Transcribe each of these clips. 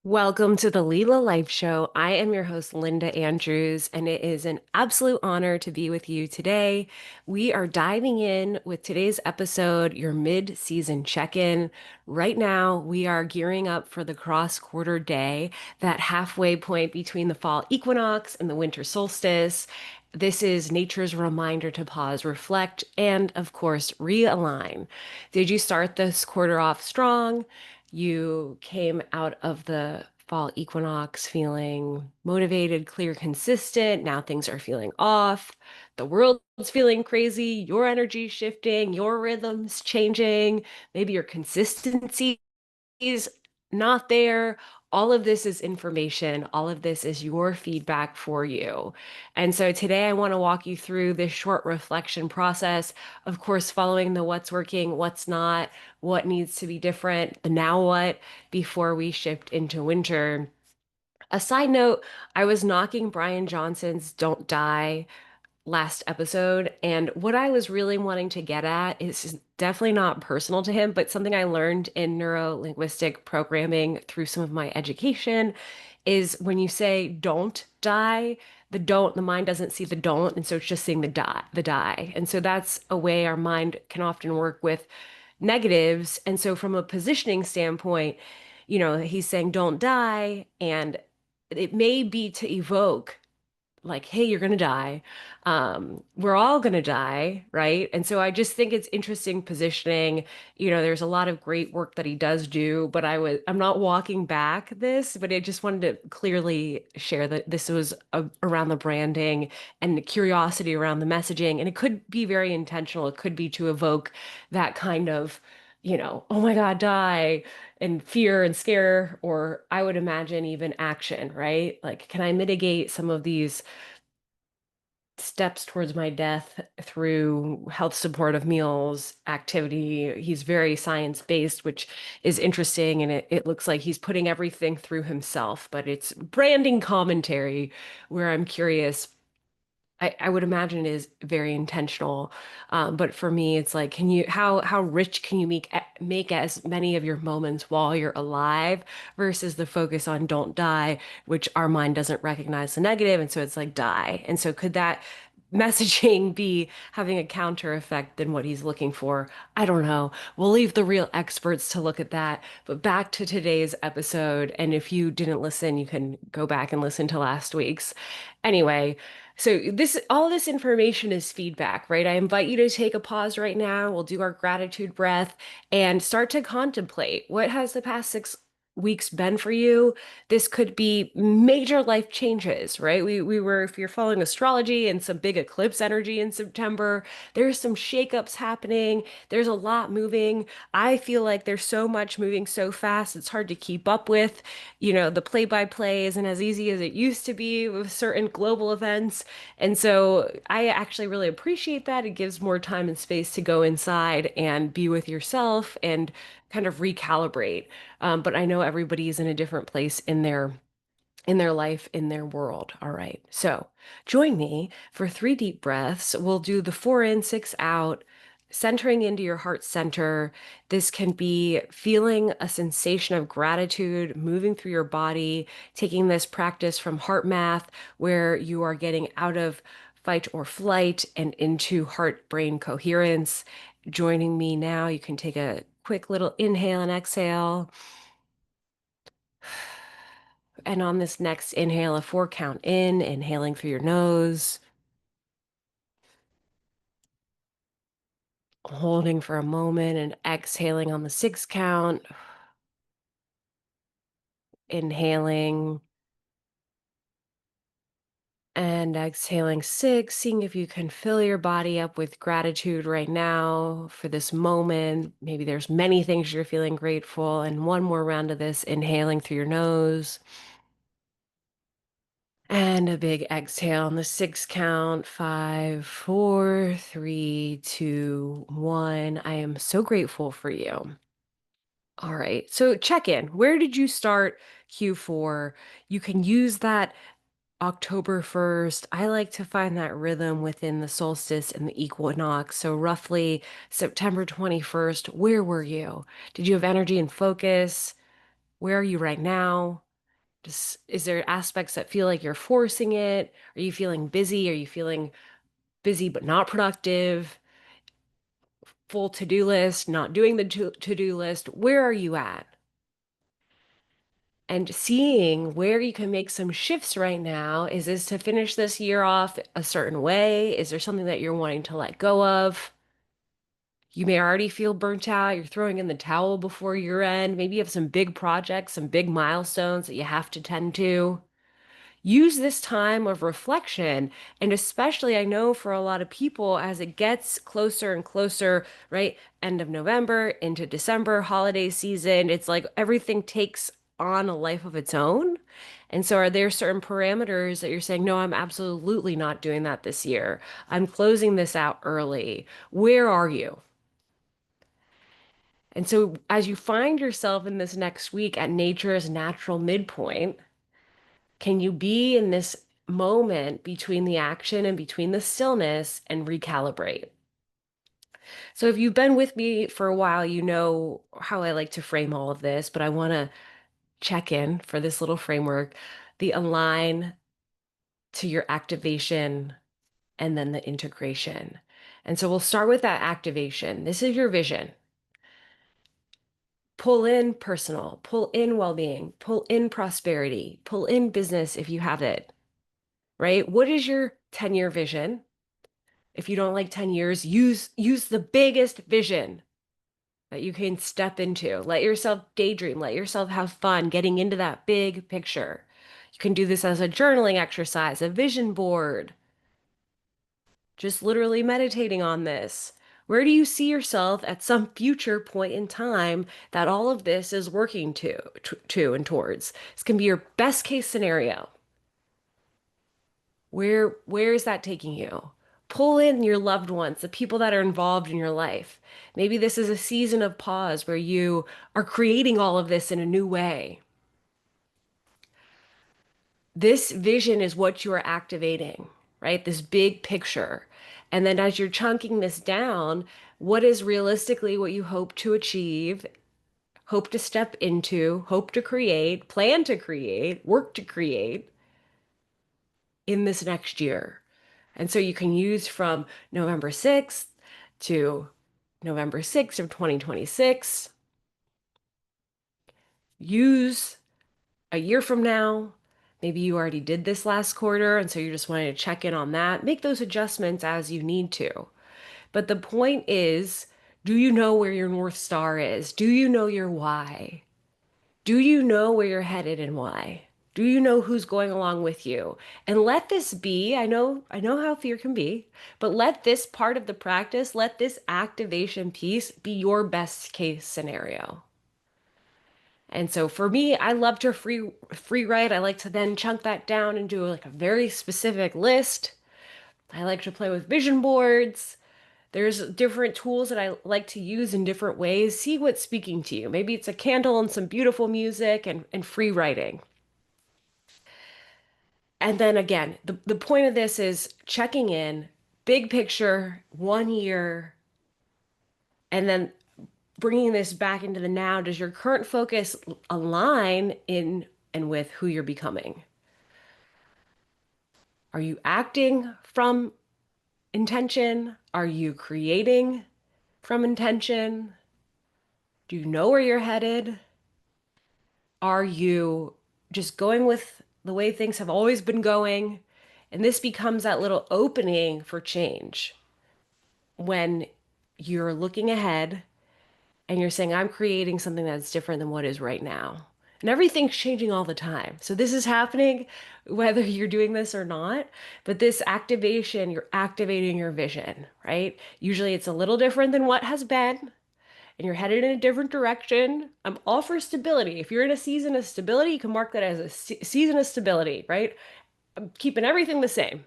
Welcome to the Leela Life Show. I am your host, Linda Andrews, and it is an absolute honor to be with you today. We are diving in with today's episode, your mid-season check-in. Right now, we are gearing up for the cross-quarter day, that halfway point between the fall equinox and the winter solstice. This is nature's reminder to pause, reflect, and of course, realign. Did you start this quarter off strong? You came out of the fall equinox feeling motivated, clear, consistent. Now things are feeling off. The world's feeling crazy. Your energy's shifting. Your rhythm's changing. Maybe your consistency is not there. All of this is information. All of this is your feedback for you. And so today I want to walk you through this short reflection process. Of course, following the what's working, what's not, what needs to be different, the now what before we shift into winter. A side note, I was knocking Brian Johnson's Don't Die last episode. And what I was really wanting to get at is definitely not personal to him, but something I learned in neuro-linguistic programming through some of my education is when you say don't die, the mind doesn't see the don't, and so it's just seeing the die. And so that's a way our mind can often work with negatives. And so from a positioning standpoint, he's saying don't die, and it may be to evoke like, hey, you're gonna die. We're all gonna die, right? And so I just think it's interesting positioning. There's a lot of great work that he does do, but I'm not walking back this, but I just wanted to clearly share that this was around the branding and the curiosity around the messaging. And it could be very intentional. It could be to evoke that kind of, oh my God, die and fear and scare, or I would imagine even action, right? Like, can I mitigate some of these steps towards my death through health supportive meals, activity? He's very science-based, which is interesting. And it looks like he's putting everything through himself, but it's branding commentary where I'm curious. I would imagine it is very intentional. But for me, it's like, how rich can you make as many of your moments while you're alive versus the focus on don't die, which our mind doesn't recognize the negative, and so it's like die. And so could that messaging be having a counter effect than what he's looking for? I don't know. We'll leave the real experts to look at that. But back to today's episode, and if you didn't listen, you can go back and listen to last week's. Anyway, so all this information is feedback, right? I invite you to take a pause right now. We'll do our gratitude breath and start to contemplate what has the past 6 weeks been for you. This could be major life changes, right? If you're following astrology and some big eclipse energy in September, there's some shakeups happening. There's a lot moving. I feel like there's so much moving so fast, it's hard to keep up with. The play-by-play isn't as easy as it used to be with certain global events. And so I actually really appreciate that. It gives more time and space to go inside and be with yourself and kind of recalibrate. But I know everybody's in a different place in their life, in their world. All right. So join me for 3 deep breaths. We'll do the 4 in, 6 out, centering into your heart center. This can be feeling a sensation of gratitude moving through your body, taking this practice from heart math, where you are getting out of fight or flight and into heart brain coherence. Joining me now, you can take a quick little inhale and exhale. And on this next inhale, a 4 count in, inhaling through your nose, holding for a moment and exhaling on the 6 count, inhaling and exhaling 6, seeing if you can fill your body up with gratitude right now for this moment. Maybe there's many things you're feeling grateful. And one more round of this, inhaling through your nose. And a big exhale on the 6 count. 5, 4, 3, 2, 1. I am so grateful for you. All right. So check in. Where did you start Q4? You can use that October 1st. I like to find that rhythm within the solstice and the equinox. So roughly September 21st, where were you? Did you have energy and focus? Where are you right now? Just, is there aspects that feel like you're forcing it? Are you feeling busy? Are you feeling busy but not productive? Full to-do list, not doing the to-do list? Where are you at? And seeing where you can make some shifts right now. Is this to finish this year off a certain way? Is there something that you're wanting to let go of? You may already feel burnt out. You're throwing in the towel before year end. Maybe you have some big projects, some big milestones that you have to tend to. Use this time of reflection. And especially, I know for a lot of people, as it gets closer and closer, right? End of November into December, holiday season, it's like everything takes on a life of its own. And so, are there certain parameters that you're saying, no, I'm absolutely not doing that this year? I'm closing this out early. Where are you? And so, as you find yourself in this next week at nature's natural midpoint, can you be in this moment between the action and between the stillness and recalibrate? So, if you've been with me for a while, you know how I like to frame all of this, but I want to check in for this little framework, the align to your activation and then the integration. And so, we'll start with that activation. This is your vision. Pull in personal, pull in well-being, pull in prosperity, pull in business if you have it, right? What is your 10-year vision? If you don't like 10 years, use the biggest vision that you can step into. Let yourself daydream, let yourself have fun getting into that big picture. You can do this as a journaling exercise, a vision board, just literally meditating on this. Where do you see yourself at some future point in time that all of this is working to and towards? This can be your best case scenario. Where is that taking you? Pull in your loved ones, the people that are involved in your life. Maybe this is a season of pause where you are creating all of this in a new way. This vision is what you are activating, right? This big picture. And then as you're chunking this down, what is realistically what you hope to achieve, hope to step into, hope to create, plan to create, work to create in this next year? And so you can use from November 6th to November 6th of 2026. Use a year from now. Maybe you already did this last quarter, and so you're just wanting to check in on that. Make those adjustments as you need to. But the point is, do you know where your North Star is? Do you know your why? Do you know where you're headed and why? Do you know who's going along with you? And let this be, I know how fear can be, but let this part of the practice, let this activation piece be your best case scenario. And so for me, I love to free write. I like to then chunk that down and do like a very specific list. I like to play with vision boards. There's different tools that I like to use in different ways. See what's speaking to you. Maybe it's a candle and some beautiful music and free writing. And then again, the point of this is checking in, big picture, 1 year, and then bringing this back into the now. Does your current focus align in and with who you're becoming? Are you acting from intention? Are you creating from intention? Do you know where you're headed? Are you just going with the way things have always been going? And this becomes that little opening for change when you're looking ahead and you're saying, I'm creating something that's different than what is right now. And everything's changing all the time. So this is happening whether you're doing this or not. But this activation, you're activating your vision, right? Usually it's a little different than what has been, and you're headed in a different direction. I'm all for stability. If you're in a season of stability, you can mark that as a season of stability, right? I'm keeping everything the same.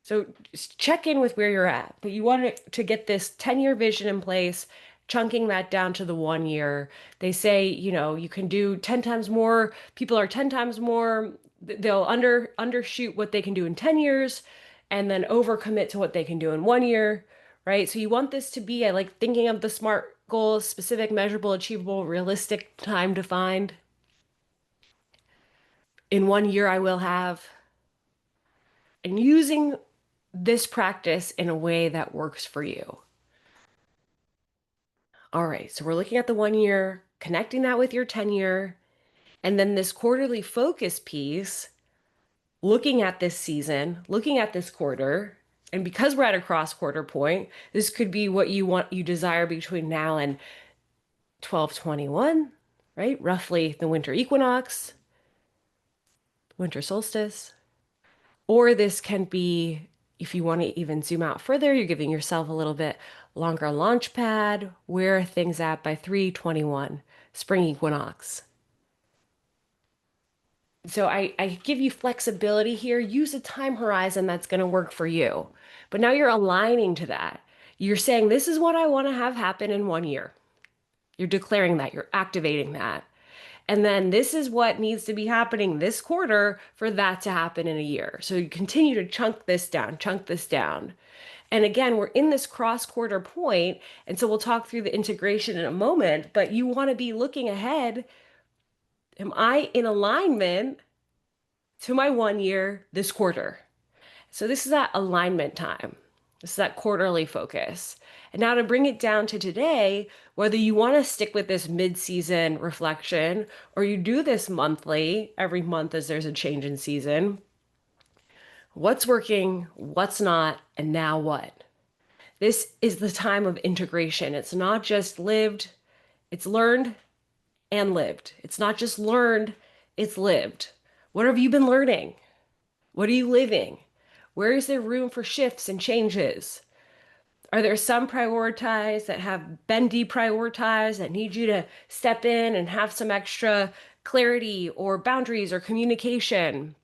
So just check in with where you're at. But you want to get this 10-year vision in place, chunking that down to the 1 year. They say, you can do 10 times more. People are 10 times more. They'll undershoot what they can do in 10 years and then overcommit to what they can do in 1 year, right? So you want this to be, I like thinking of the SMART goals: specific, measurable, achievable, realistic, time defined. In 1 year, I will have, and using this practice in a way that works for you. All right, so we're looking at the 1 year, connecting that with your 10 year, and then this quarterly focus piece, looking at this season, looking at this quarter. And because we're at a cross quarter point, this could be what you desire between now and 12/21, right? Roughly the winter equinox, winter solstice. Or this can be, if you want to even zoom out further, you're giving yourself a little bit longer launch pad. Where are things at by 3/21, spring equinox? So I give you flexibility here. Use a time horizon that's going to work for you. But now you're aligning to that. You're saying, this is what I want to have happen in 1 year. You're declaring that, you're activating that. And then this is what needs to be happening this quarter for that to happen in a year. So you continue to chunk this down, chunk this down. And again, we're in this cross quarter point, and so we'll talk through the integration in a moment, but you want to be looking ahead. Am I in alignment to my 1 year this quarter? So this is that alignment time. This is that quarterly focus. And now to bring it down to today, whether you want to stick with this mid-season reflection or you do this monthly, every month as there's a change in season, what's working, what's not, and now what? This is the time of integration. It's not just lived, it's learned and lived. It's not just learned, it's lived. What have you been learning? What are you living? Where is there room for shifts and changes? Are there some prioritized that have been deprioritized that need you to step in and have some extra clarity or boundaries or communication?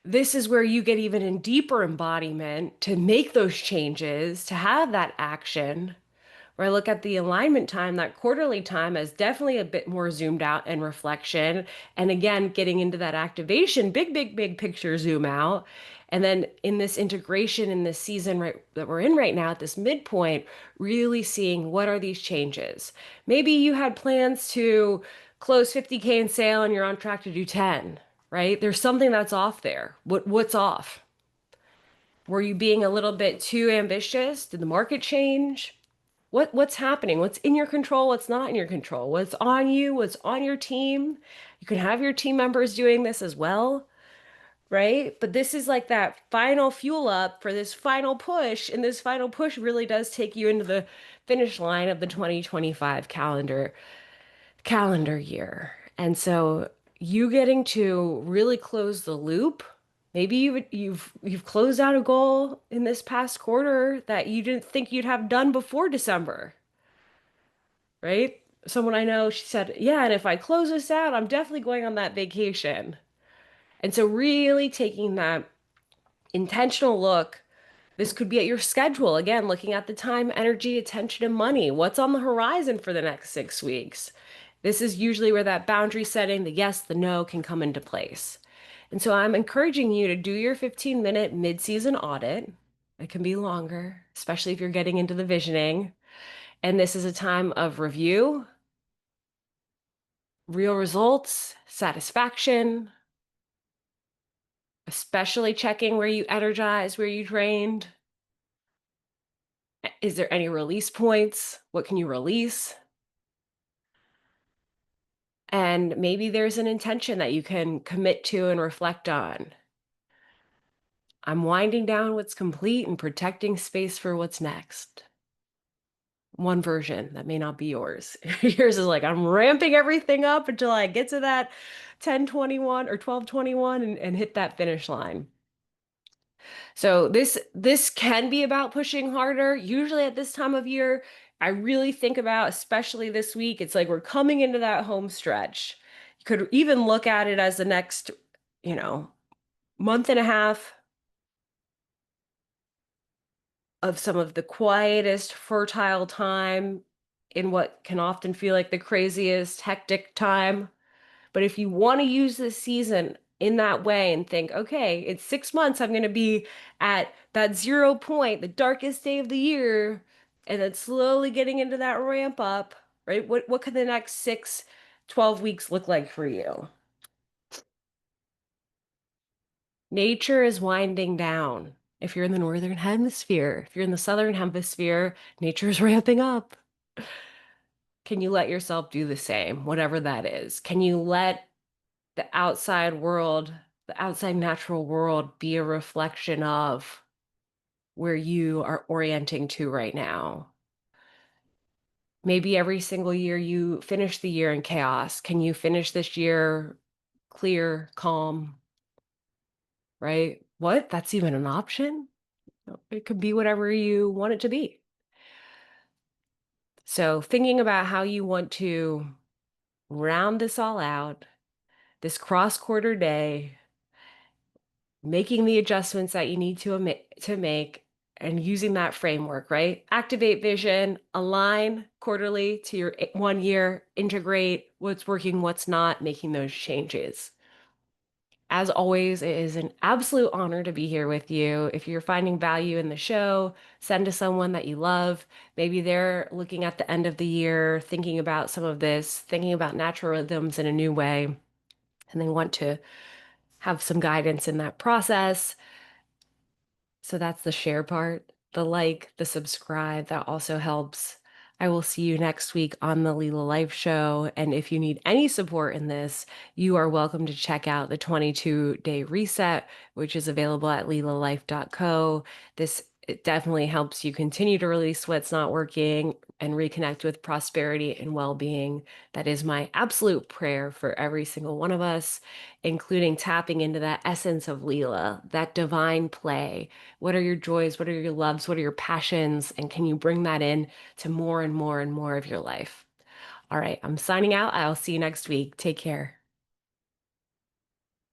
This is where you get even in deeper embodiment to make those changes, to have that action. Where I look at the alignment time, that quarterly time, as definitely a bit more zoomed out and reflection. And again, getting into that activation, big, big, big picture zoom out. And then in this integration in this season that we're in right now at this midpoint, really seeing what are these changes. Maybe you had plans to close 50K in sale and you're on track to do 10, right? There's something that's off there. What's off? Were you being a little bit too ambitious? Did the market change? What's happening? What's in your control? What's not in your control? What's on you? What's on your team? You can have your team members doing this as well, right? But this is like that final fuel up for this final push, and this final push really does take you into the finish line of the 2025 calendar year. And so you getting to really close the loop. Maybe you've closed out a goal in this past quarter that you didn't think you'd have done before December, right? Someone I know, she said, yeah, and if I close this out, I'm definitely going on that vacation. And so really taking that intentional look, this could be at your schedule. Again, looking at the time, energy, attention, and money. What's on the horizon for the next 6 weeks? This is usually where that boundary setting, the yes, the no can come into place. And so I'm encouraging you to do your 15-minute mid-season audit. It can be longer, especially if you're getting into the visioning. And this is a time of review, real results, satisfaction, especially checking where you energized, where you drained. Is there any release points? What can you release? And maybe there's an intention that you can commit to and reflect on. I'm winding down what's complete and protecting space for what's next. One version that may not be yours. Yours is like, I'm ramping everything up until I get to that 10/21 or 12/21 and hit that finish line. So this can be about pushing harder. Usually at this time of year, I really think about, especially this week, it's like we're coming into that home stretch. You could even look at it as the next, you know, month and a half of some of the quietest, fertile time in what can often feel like the craziest, hectic time. But if you want to use this season in that way and think, okay, it's 6 months, I'm going to be at that 0 point, the darkest day of the year, and then slowly getting into that ramp up, right? What could the next 6, 12 weeks look like for you? Nature is winding down. If you're in the northern hemisphere, if you're in the southern hemisphere, nature is ramping up. Can you let yourself do the same, whatever that is? Can you let the outside world, the outside natural world, be a reflection of where you are orienting to right now? Maybe every single year you finish the year in chaos. Can you finish this year clear, calm, right? What? That's even an option? No, it could be whatever you want it to be. So, thinking about how you want to round this all out, this cross quarter day, making the adjustments that you need to make and using that framework, right? Activate vision, align quarterly to your 1 year, integrate what's working, what's not, making those changes. As always, it is an absolute honor to be here with you. If you're finding value in the show, send to someone that you love. Maybe they're looking at the end of the year, thinking about some of this, thinking about natural rhythms in a new way, and they want to have some guidance in that process. So that's the share part, the like, the subscribe, that also helps. I will see you next week on the Leela Life Show. And if you need any support in this, you are welcome to check out the 22-day reset, which is available at leelalife.co. This it definitely helps you continue to release what's not working and reconnect with prosperity and well-being. That is my absolute prayer for every single one of us, including tapping into that essence of Leela, that divine play. What are your joys? What are your loves? What are your passions? And can you bring that in to more and more and more of your life? All right, I'm signing out. I'll see you next week. Take care.